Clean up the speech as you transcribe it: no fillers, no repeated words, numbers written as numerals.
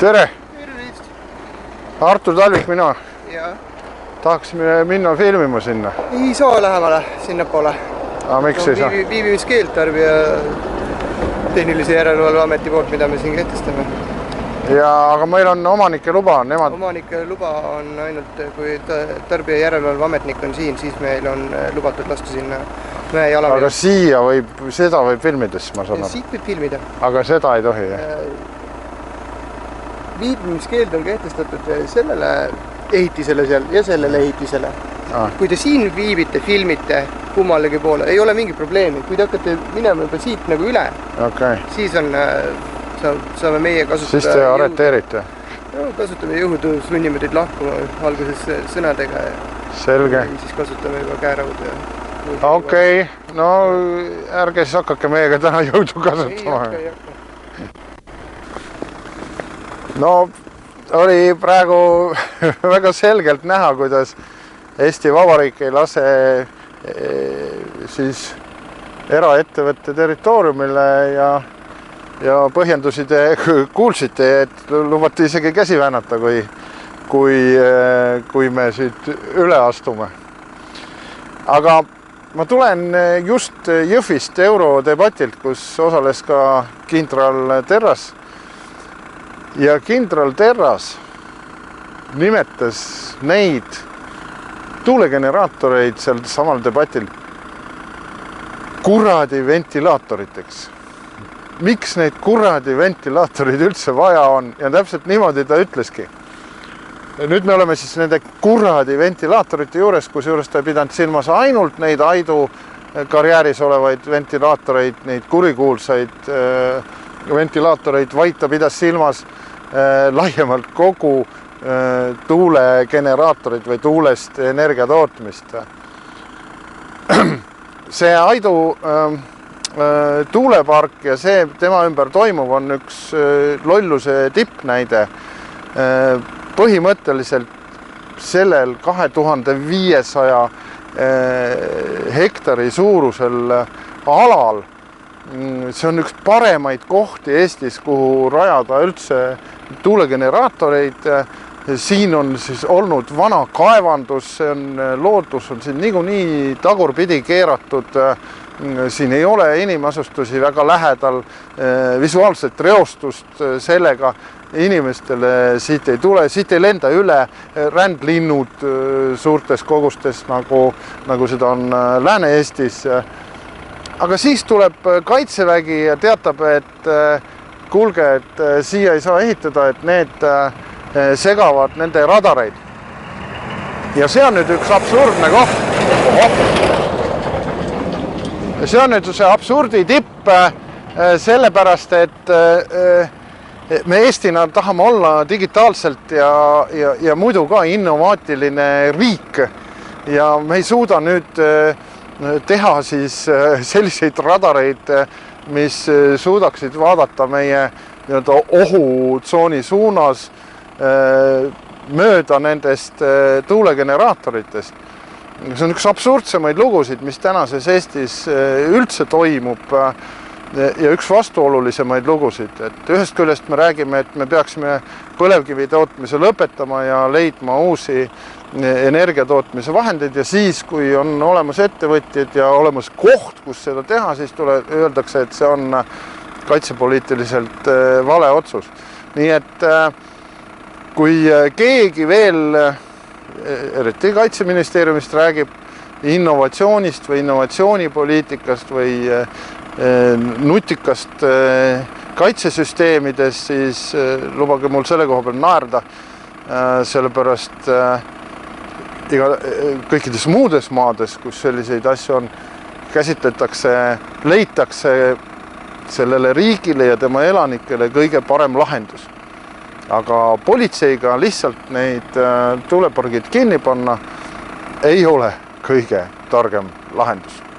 Tere! Tervist! Artur Talvik mina. Jaa. Tahaksime minna filmima sinna. Ei saa lähemale sinna poole. Aga miks ei saa? Viibimiskeeld tarbija tehnilise järelevalve ameti poolt, mida me siin kehtestame. Aga meil on omanike luba. Omanike luba on ainult, kui tarbija järelevalve ametnik on siin, siis meil on lubatud lasta sinna mäe jalaväe. Aga seda võib filmides, ma saan aru. Siit võib filmida. Aga seda ei tohi, jah? Viibimiskeeld on kehtestatud sellele ehitisele seal ja sellele ehitisele. Kui te siin viibite, filmite kummalegi poole, ei ole mingi probleemi. Kui te hakkate minema juba siit nagu üle, siis on, saame meie kasutada... Siis te arreteerite? Kasutame jõudu, sunnime teid lahkuma alguses sõnadega. Selge. Siis kasutame juba kääraudu. Okei, no ärge siis hakake meiega täna jõudu kasutama. Ei hakka. No oli praegu väga selgelt näha, kuidas Eesti Vabariik ei lase siis eraettevõtte territooriumile ja põhjendusi te kuulsite, et lubati isegi käsi väänata, kui me siit üle astume. Aga ma tulen just Jõhvist eurodebatilt, kus osales ka kindral Terras. Ja kindral Terras nimetas neid tuulegeneraatoreid seal samal debatil kuradi ventilaatoriteks. Miks neid kuradi ventilaatorid üldse vaja on? Ja täpselt niimoodi ta ütleski. Nüüd me oleme siis nende kuradi ventilaatorite juures, kus juures ta ei pidanud silmas ainult neid Aidu karjääris olevaid ventilaatoreid, neid kurikuulsaid ventilaatoreid, vaid ta pidas silmas laiemalt kogu tuulegeneraatorid või tuulest energia tootmist. See Aidu tuulepark ja see tema ümber toimuv on üks lolluse tippnäide. Põhimõtteliselt sellel 2500 hektari suurusel alal see on üks paremaid kohti Eestis, kuhu rajada üldse tuulegeneraatoreid. Siin on siis olnud vana kaevandus, see on loodus, on siin niikuinii tagurpidi keeratud. Siin ei ole inimasustusi väga lähedal, visuaalset reostust sellega inimestele siit ei tule, siit ei lenda üle rändlinnud suurtes kogustes, nagu seda on Lääne-Eestis. Aga siis tuleb Kaitsevägi ja teatab, et kuulge, et siia ei saa ehitada, et need segavad nende radareid. Ja see on nüüd üks absurdne koht. See on nüüd see absurdi tipp sellepärast, et me Eestina tahame olla digitaalselt ja muidu ka innovaatiline riik. Ja me ei suuda nüüd teha siis selliseid radareid, mis suudaksid vaadata meie ohutsooni suunas mööda nendest tuulegeneraatoritest. See on üks absurdsemaid lugusid, mis tänases Eestis üldse toimub ja üks vastuolulisemaid lugusid. Et ühest küljest me räägime, et me peaksime põlevkivi tootmise lõpetama ja leidma uusi energiatootmise vahendeid ja siis, kui on olemas ettevõtjad ja olemas koht, kus seda teha, siis öeldakse, et see on kaitsepoliitiliselt vale otsus. Nii et kui keegi veel, eriti Kaitseministeeriumist räägib innovatsioonist või innovatsioonipoliitikast või nutikast kaitsesüsteemidest, siis lubage mul selle koha peal naerda, sellepärast kõikides muudes maades, kus selliseid asju on, leitakse sellele riigile ja tema elanikele kõige parem lahendus. Aga politseiga lihtsalt neid tuulepargid kinni panna ei ole kõige targem lahendus.